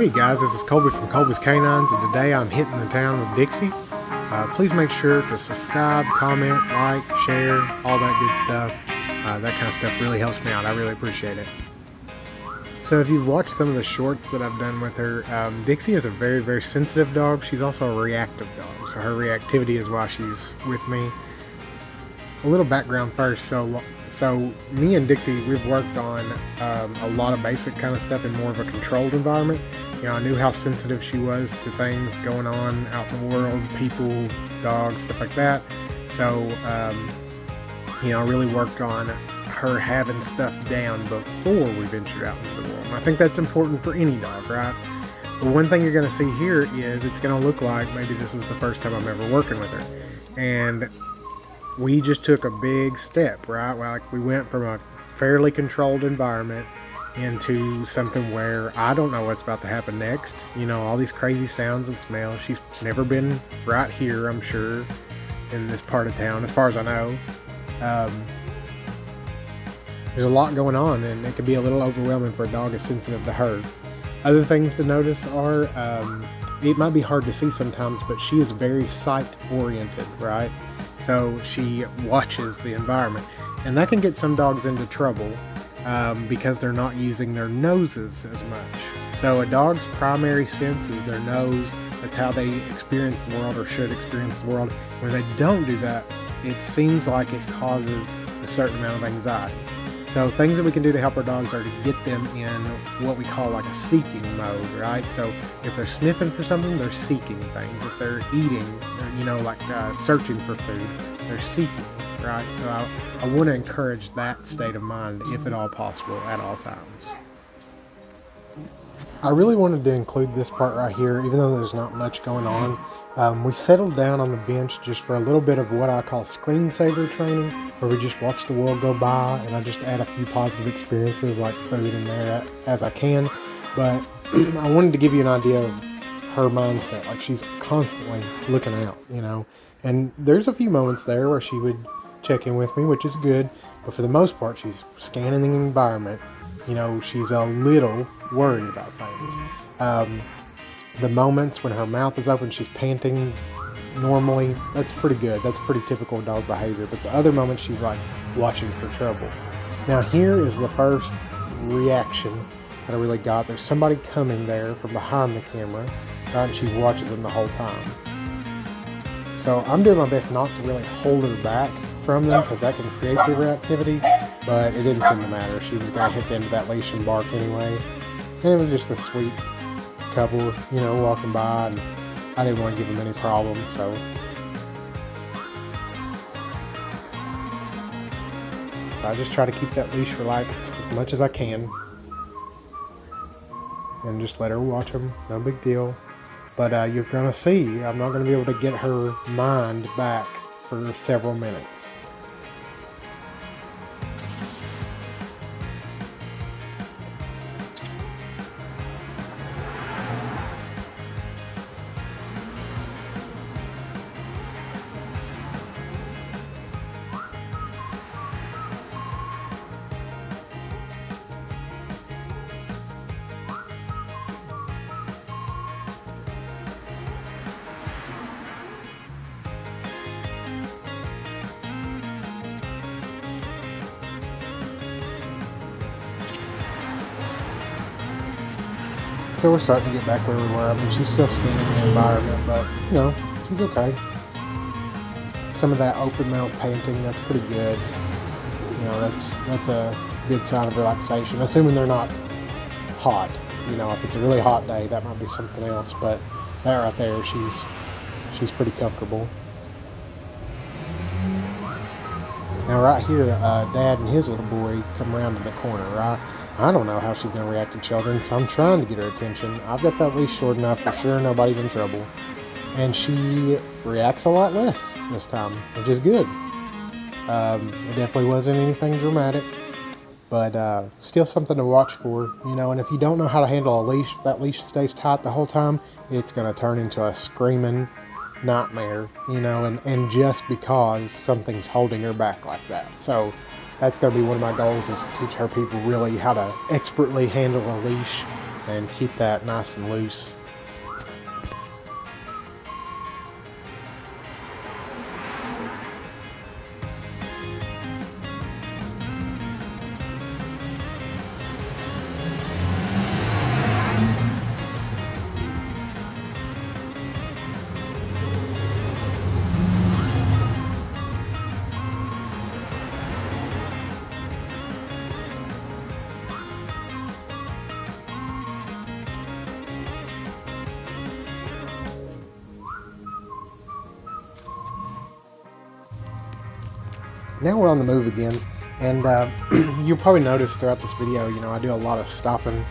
Hey guys, this is Colby from Colby's Canines, and today I'm hitting the town with Dixie. Please make sure to subscribe, comment, like, share, all that good stuff. That kind of stuff really helps me out. I really appreciate it. So if you've watched some of the shorts that I've done with her, Dixie is a very, very sensitive dog. She's also a reactive dog, so her reactivity is why she's with me. A little background first. So me and Dixie, we've worked on a lot of basic kind of stuff in more of a controlled environment. You know, I knew how sensitive she was to things going on out in the world, people, dogs, stuff like that. So, you know, I really worked on her having stuff down before we ventured out into the world. And I think that's important for any dog, right? But one thing you're going to see here is it's going to look like maybe this is the first time I'm ever working with her. And we just took a big step, right? Like we went from a fairly controlled environment into something where I don't know what's about to happen next. You know, all these crazy sounds and smells. She's never been right here, I'm sure, in this part of town, as far as I know. There's a lot going on, and it can be a little overwhelming for a dog as sensitive to her. Other things to notice are, it might be hard to see sometimes, but she is very sight-oriented, right? So she watches the environment, and that can get some dogs into trouble because they're not using their noses as much. So a dog's primary sense is their nose. That's how they experience the world, or should experience the world. When they don't do that, it seems like it causes a certain amount of anxiety. So things that we can do to help our dogs are to get them in what we call like a seeking mode, right? So if they're sniffing for something, they're seeking things. If they're eating, you know, like searching for food, they're seeking, right? So I want to encourage that state of mind, if at all possible, at all times. I really wanted to include this part right here, even though there's not much going on. We settled down on the bench just for a little bit of what I call screensaver training, where we just watch the world go by, and I just add a few positive experiences like food in there as I can. But I wanted to give you an idea of her mindset. Like, she's constantly looking out, you know. And there's a few moments there where she would check in with me, which is good. But for the most part, she's scanning the environment. You know, she's a little worried about things. The moments when her mouth is open, she's panting normally, that's pretty good. That's pretty typical dog behavior. But the other moments, she's like watching for trouble. Now here is the first reaction that I really got. There's somebody coming there from behind the camera, right? And she watches them the whole time. So I'm doing my best not to really hold her back from them, because that can create the reactivity, but it didn't seem to matter. She was going to hit the end of that leash and bark anyway. And it was just a sweet couple, you know, walking by, and I didn't want to give them any problems, so I just try to keep that leash relaxed as much as I can and just let her watch them. No big deal. But you're gonna see, I'm not gonna be able to get her mind back for several minutes. So we're starting to get back where we were. I mean, she's still scanning the environment, but, you know, she's okay. Some of that open mouth panting, that's pretty good. You know, that's a good sign of relaxation, assuming they're not hot. You know, if it's a really hot day, that might be something else, but that right there, she's pretty comfortable. Now right here, Dad and his little boy come around in the corner, right? I don't know how she's going to react to children, so I'm trying to get her attention. I've got that leash short enough for sure nobody's in trouble. And she reacts a lot less this time, which is good. It definitely wasn't anything dramatic, but still something to watch for, you know. And if you don't know how to handle a leash, if that leash stays tight the whole time, it's going to turn into a screaming nightmare, you know, and just because something's holding her back like that. So that's going to be one of my goals, is to teach her people really how to expertly handle a leash and keep that nice and loose. Now we're on the move again, and you'll probably notice throughout this video, you know, I do a lot of stopping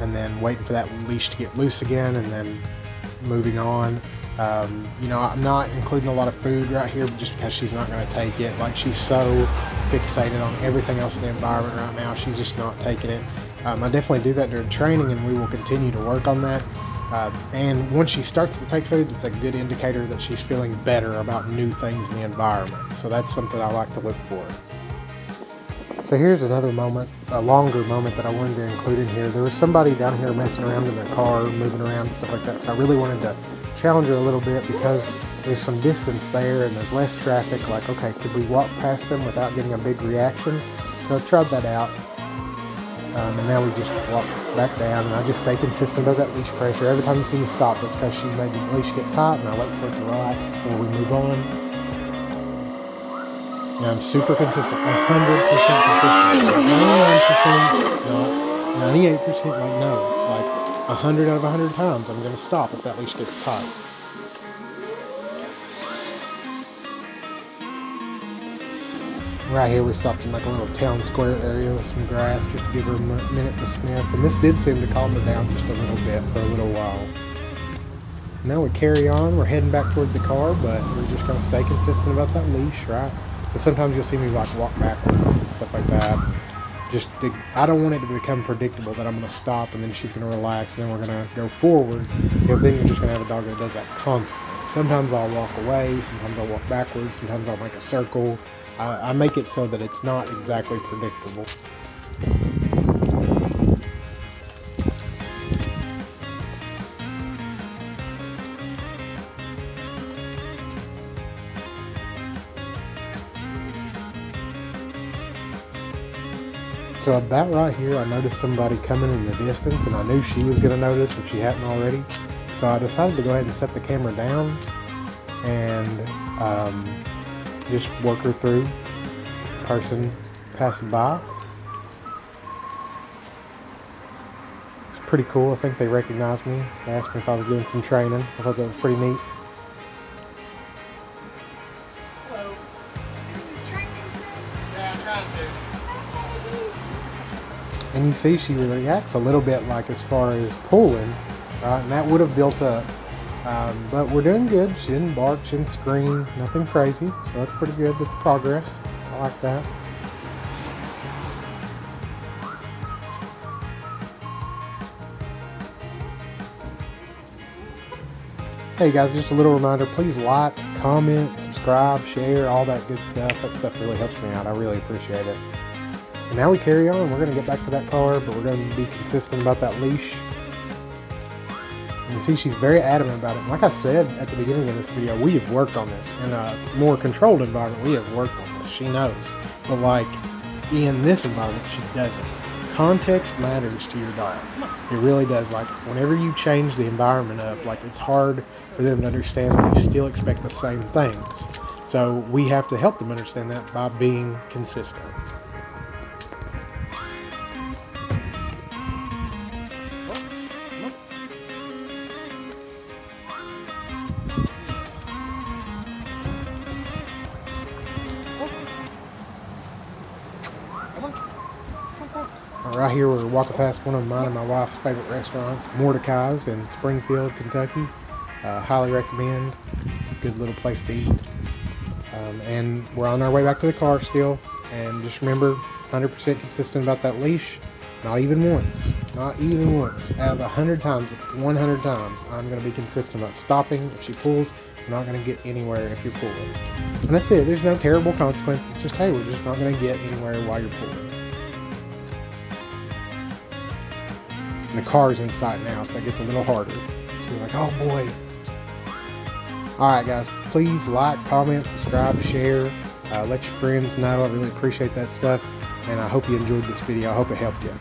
and then waiting for that leash to get loose again and then moving on. You know, I'm not including a lot of food right here just because she's not going to take it. Like, she's so fixated on everything else in the environment right now, she's just not taking it. I definitely do that during training, and we will continue to work on that. And once she starts to take food, it's a good indicator that she's feeling better about new things in the environment. So that's something I like to look for. So here's another moment, a longer moment that I wanted to include in here. There was somebody down here messing around in their car, moving around, stuff like that. So I really wanted to challenge her a little bit because there's some distance there and there's less traffic. Like, okay, could we walk past them without getting a big reaction? So I tried that out. And now we just walk back down, and I just stay consistent about that leash pressure. Every time you see me stop, that's because she made the leash get tight, and I wait for it to relax before we move on. Now I'm super consistent, 100% consistent, 99%, not 98%, like no, like 100 out of 100 times I'm going to stop if that leash gets tight. Right here we stopped in like a little town square area with some grass just to give her a minute to sniff, and this did seem to calm her down just a little bit for a little while. Now we carry on, we're heading back toward the car, but we're just going to stay consistent about that leash, right? So sometimes you'll see me like walk backwards and stuff like that. I don't want it to become predictable that I'm going to stop and then she's going to relax and then we're going to go forward, because then you're just going to have a dog that does that constantly. Sometimes I'll walk away, sometimes I'll walk backwards, sometimes I'll make a circle. I make it so that it's not exactly predictable. So about right here, I noticed somebody coming in the distance, and I knew she was going to notice if she hadn't already. So I decided to go ahead and set the camera down and just work her through person passing by. It's pretty cool. I think they recognized me. They asked me if I was doing some training. I thought that was pretty neat. Hello. Yeah, I'm trying to. And you see she reacts a little bit like as far as pulling, right? And that would have built up. But we're doing good. She didn't bark, she didn't scream, nothing crazy. So that's pretty good. That's progress. I like that. Hey guys, just a little reminder, please like, comment, subscribe, share, all that good stuff. That stuff really helps me out. I really appreciate it. And now we carry on. We're going to get back to that car, but we're going to be consistent about that leash. And you see she's very adamant about it. Like I said at the beginning of this video, we have worked on this. In a more controlled environment, we have worked on this. She knows. But like in this environment, she doesn't. Context matters to your dog. It really does. Like whenever you change the environment up, like it's hard for them to understand that you still expect the same things. So we have to help them understand that by being consistent. Right here we're walking past one of mine and my wife's favorite restaurants, Mordecai's in Springfield, Kentucky. Highly recommend. Good little place to eat. And we're on our way back to the car still. And just remember, 100% consistent about that leash. Not even once. Not even once. Out of 100 times, 100 times, I'm going to be consistent about stopping. If she pulls, I'm not going to get anywhere if you're pulling. And that's it. There's no terrible consequences. It's just, hey, we're just not going to get anywhere while you're pulling. the car's in sight now, so it gets a little harder. So you're like, oh boy. Alright guys, please like, comment, subscribe, share, let your friends know. I really appreciate that stuff, and I hope you enjoyed this video. I hope it helped you.